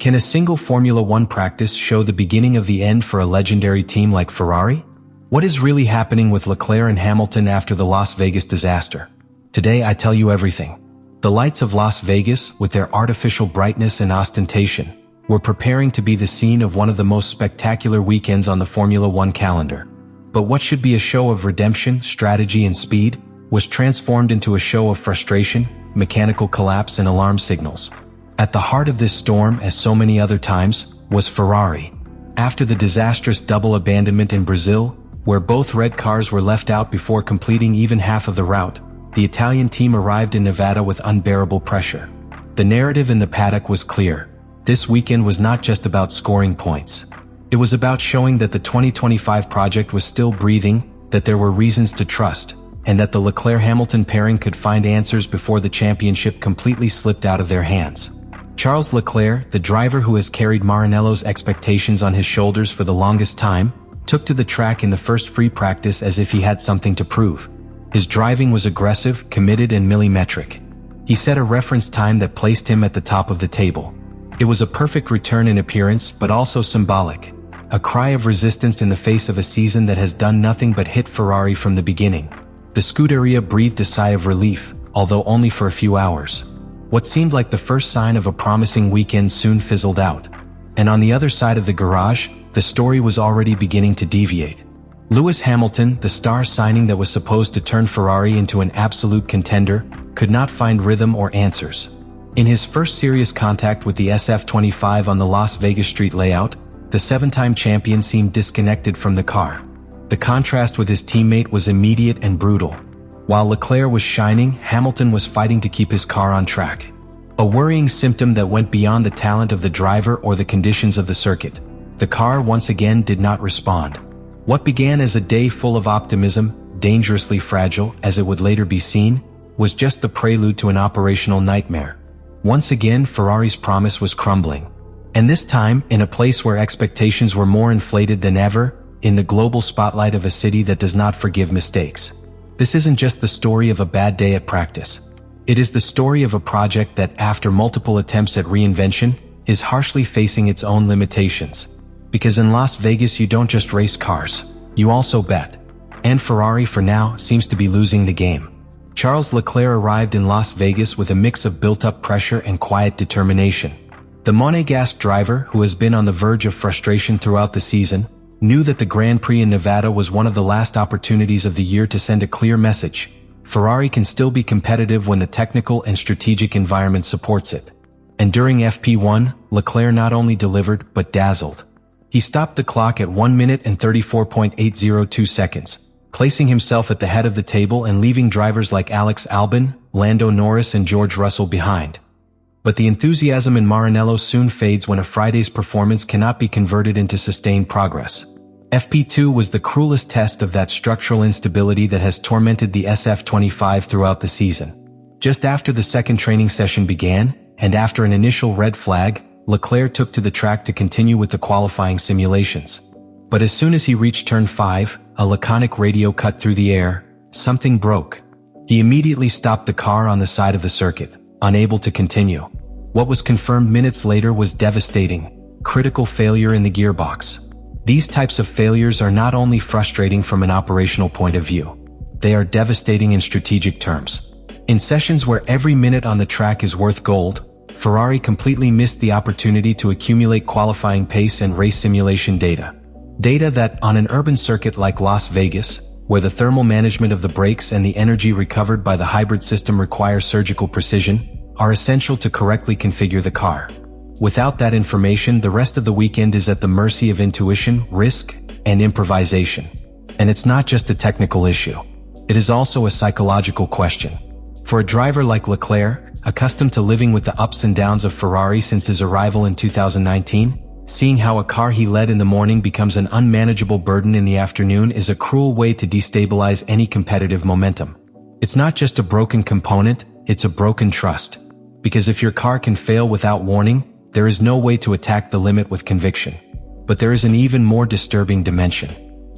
Can a single Formula One practice show the beginning of the end for a legendary team like Ferrari? What is really happening with Leclerc and Hamilton after the Las Vegas disaster? Today I tell you everything. The lights of Las Vegas, with their artificial brightness and ostentation, were preparing to be the scene of one of the most spectacular weekends on the Formula One calendar. But what should be a show of redemption, strategy, and speed was transformed into a show of frustration, mechanical collapse, and alarm signals. At the heart of this storm, as so many other times, was Ferrari. After the disastrous double abandonment in Brazil, where both red cars were left out before completing even half of the route, the Italian team arrived in Nevada with unbearable pressure. The narrative in the paddock was clear. This weekend was not just about scoring points. It was about showing that the 2025 project was still breathing, that there were reasons to trust, and that the Leclerc-Hamilton pairing could find answers before the championship completely slipped out of their hands. Charles Leclerc, the driver who has carried Maranello's expectations on his shoulders for the longest time, took to the track in the first free practice as if he had something to prove. His driving was aggressive, committed, and millimetric. He set a reference time that placed him at the top of the table. It was a perfect return in appearance, but also symbolic. A cry of resistance in the face of a season that has done nothing but hit Ferrari from the beginning. The Scuderia breathed a sigh of relief, although only for a few hours. What seemed like the first sign of a promising weekend soon fizzled out. And on the other side of the garage, the story was already beginning to deviate. Lewis Hamilton, the star signing that was supposed to turn Ferrari into an absolute contender, could not find rhythm or answers. In his first serious contact with the SF25 on the Las Vegas street layout, the seven-time champion seemed disconnected from the car. The contrast with his teammate was immediate and brutal. While Leclerc was shining, Hamilton was fighting to keep his car on track. A worrying symptom that went beyond the talent of the driver or the conditions of the circuit. The car once again did not respond. What began as a day full of optimism, dangerously fragile, as it would later be seen, was just the prelude to an operational nightmare. Once again, Ferrari's promise was crumbling. And this time, in a place where expectations were more inflated than ever, in the global spotlight of a city that does not forgive mistakes. This isn't just the story of a bad day at practice. It is the story of a project that, after multiple attempts at reinvention, is harshly facing its own limitations. Because in Las Vegas you don't just race cars, you also bet. And Ferrari, for now, seems to be losing the game. Charles Leclerc arrived in Las Vegas with a mix of built-up pressure and quiet determination. The Monegasque driver, who has been on the verge of frustration throughout the season, knew that the Grand Prix in Nevada was one of the last opportunities of the year to send a clear message. Ferrari can still be competitive when the technical and strategic environment supports it. And during FP1, Leclerc not only delivered, but dazzled. He stopped the clock at 1 minute and 34.802 seconds, placing himself at the head of the table and leaving drivers like Alex Albon, Lando Norris, and George Russell behind. But the enthusiasm in Maranello soon fades when a Friday's performance cannot be converted into sustained progress. FP2 was the cruelest test of that structural instability that has tormented the SF25 throughout the season. Just after the second training session began, and after an initial red flag, Leclerc took to the track to continue with the qualifying simulations. But as soon as he reached turn 5, a laconic radio cut through the air. Something broke. He immediately stopped the car on the side of the circuit, unable to continue. What was confirmed minutes later was devastating: critical failure in the gearbox. These types of failures are not only frustrating from an operational point of view, they are devastating in strategic terms. In sessions where every minute on the track is worth gold, Ferrari completely missed the opportunity to accumulate qualifying pace and race simulation data. Data that, on an urban circuit like Las Vegas, where the thermal management of the brakes and the energy recovered by the hybrid system require surgical precision, are essential to correctly configure the car. Without that information, the rest of the weekend is at the mercy of intuition, risk, and improvisation. And it's not just a technical issue. It is also a psychological question. For a driver like Leclerc, accustomed to living with the ups and downs of Ferrari since his arrival in 2019, seeing how a car he led in the morning becomes an unmanageable burden in the afternoon is a cruel way to destabilize any competitive momentum. It's not just a broken component, it's a broken trust. Because if your car can fail without warning, there is no way to attack the limit with conviction. But there is an even more disturbing dimension.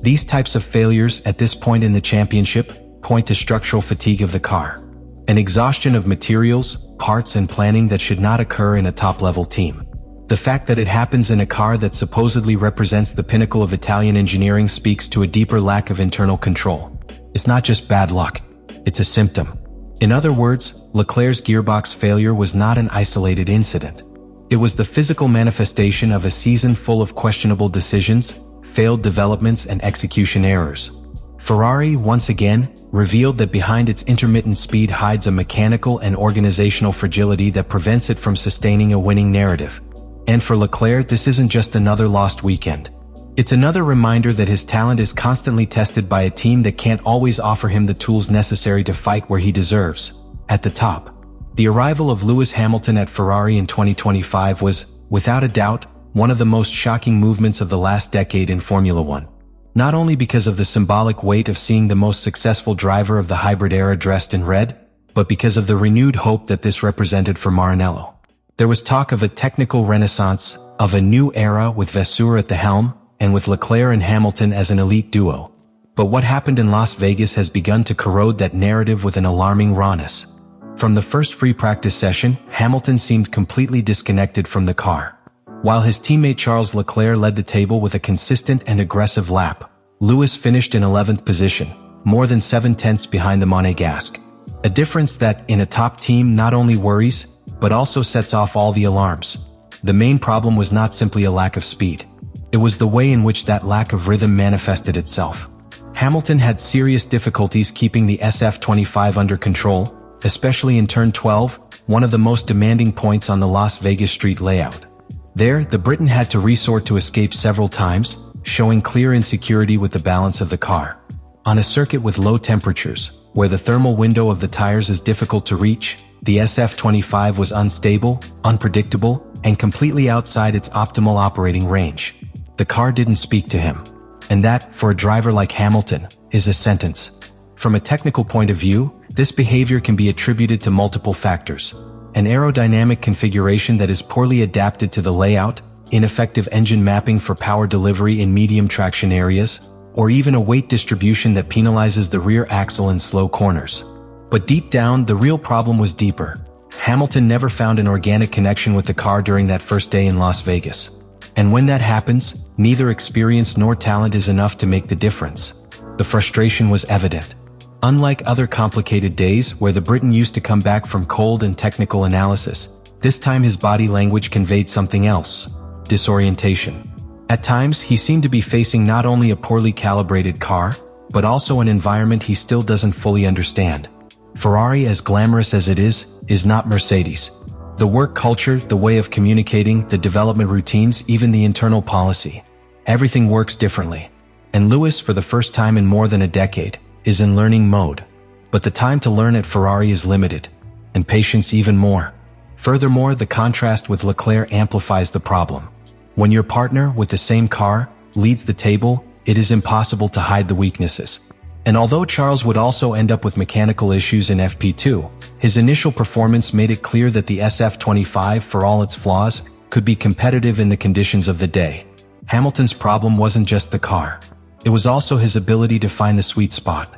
These types of failures at this point in the championship point to structural fatigue of the car. An exhaustion of materials, parts, and planning that should not occur in a top-level team. The fact that it happens in a car that supposedly represents the pinnacle of Italian engineering speaks to a deeper lack of internal control. It's not just bad luck, it's a symptom. In other words, Leclerc's gearbox failure was not an isolated incident. It was the physical manifestation of a season full of questionable decisions, failed developments, and execution errors. Ferrari, once again, revealed that behind its intermittent speed hides a mechanical and organizational fragility that prevents it from sustaining a winning narrative. And for Leclerc, this isn't just another lost weekend. It's another reminder that his talent is constantly tested by a team that can't always offer him the tools necessary to fight where he deserves, at the top. The arrival of Lewis Hamilton at Ferrari in 2025 was, without a doubt, one of the most shocking movements of the last decade in Formula One. Not only because of the symbolic weight of seeing the most successful driver of the hybrid era dressed in red, but because of the renewed hope that this represented for Maranello. There was talk of a technical renaissance, of a new era with Vasseur at the helm, and with Leclerc and Hamilton as an elite duo. But what happened in Las Vegas has begun to corrode that narrative with an alarming rawness. From the first free practice session, Hamilton seemed completely disconnected from the car. While his teammate Charles Leclerc led the table with a consistent and aggressive lap, Lewis finished in 11th position, more than 7/10 behind the Monegasque. A difference that, in a top team, not only worries, but also sets off all the alarms. The main problem was not simply a lack of speed. It was the way in which that lack of rhythm manifested itself. Hamilton had serious difficulties keeping the SF25 under control, especially in turn 12, one of the most demanding points on the Las Vegas street layout. There, the Briton had to resort to escape several times, showing clear insecurity with the balance of the car. On a circuit with low temperatures, where the thermal window of the tires is difficult to reach, the SF25 was unstable, unpredictable, and completely outside its optimal operating range. The car didn't speak to him. And that, for a driver like Hamilton, is a sentence. From a technical point of view, this behavior can be attributed to multiple factors. An aerodynamic configuration that is poorly adapted to the layout, ineffective engine mapping for power delivery in medium traction areas, or even a weight distribution that penalizes the rear axle in slow corners. But deep down, the real problem was deeper. Hamilton never found an organic connection with the car during that first day in Las Vegas. And when that happens, neither experience nor talent is enough to make the difference. The frustration was evident. Unlike other complicated days where the Briton used to come back from cold and technical analysis, this time his body language conveyed something else: disorientation. At times, he seemed to be facing not only a poorly calibrated car, but also an environment he still doesn't fully understand. Ferrari, as glamorous as it is not Mercedes. The work culture, the way of communicating, the development routines, even the internal policy. Everything works differently. And Lewis, for the first time in more than a decade, is in learning mode. But the time to learn at Ferrari is limited, and patience even more. Furthermore, the contrast with Leclerc amplifies the problem. When your partner, with the same car, leads the table, it is impossible to hide the weaknesses. And although Charles would also end up with mechanical issues in FP2, his initial performance made it clear that the SF25, for all its flaws, could be competitive in the conditions of the day. Hamilton's problem wasn't just the car. It was also his ability to find the sweet spot.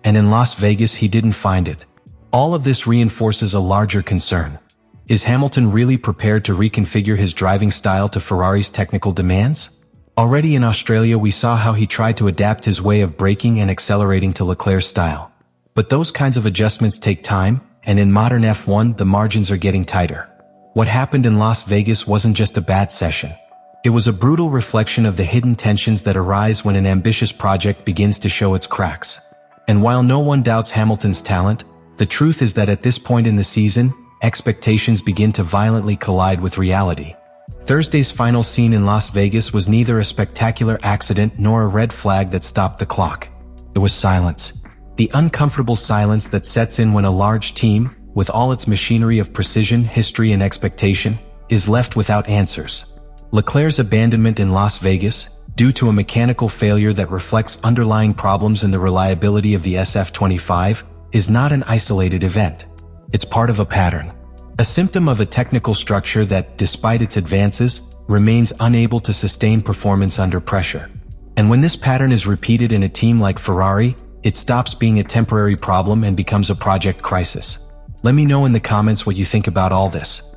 And in Las Vegas, he didn't find it. All of this reinforces a larger concern. Is Hamilton really prepared to reconfigure his driving style to Ferrari's technical demands? Already in Australia, we saw how he tried to adapt his way of braking and accelerating to Leclerc's style. But those kinds of adjustments take time, and in modern F1, the margins are getting tighter. What happened in Las Vegas wasn't just a bad session. It was a brutal reflection of the hidden tensions that arise when an ambitious project begins to show its cracks. And while no one doubts Hamilton's talent, the truth is that at this point in the season, expectations begin to violently collide with reality. Thursday's final scene in Las Vegas was neither a spectacular accident nor a red flag that stopped the clock. It was silence. The uncomfortable silence that sets in when a large team, with all its machinery of precision, history, and expectation, is left without answers. Leclerc's abandonment in Las Vegas, due to a mechanical failure that reflects underlying problems in the reliability of the SF25, is not an isolated event. It's part of a pattern. A symptom of a technical structure that, despite its advances, remains unable to sustain performance under pressure. And when this pattern is repeated in a team like Ferrari, it stops being a temporary problem and becomes a project crisis. Let me know in the comments what you think about all this.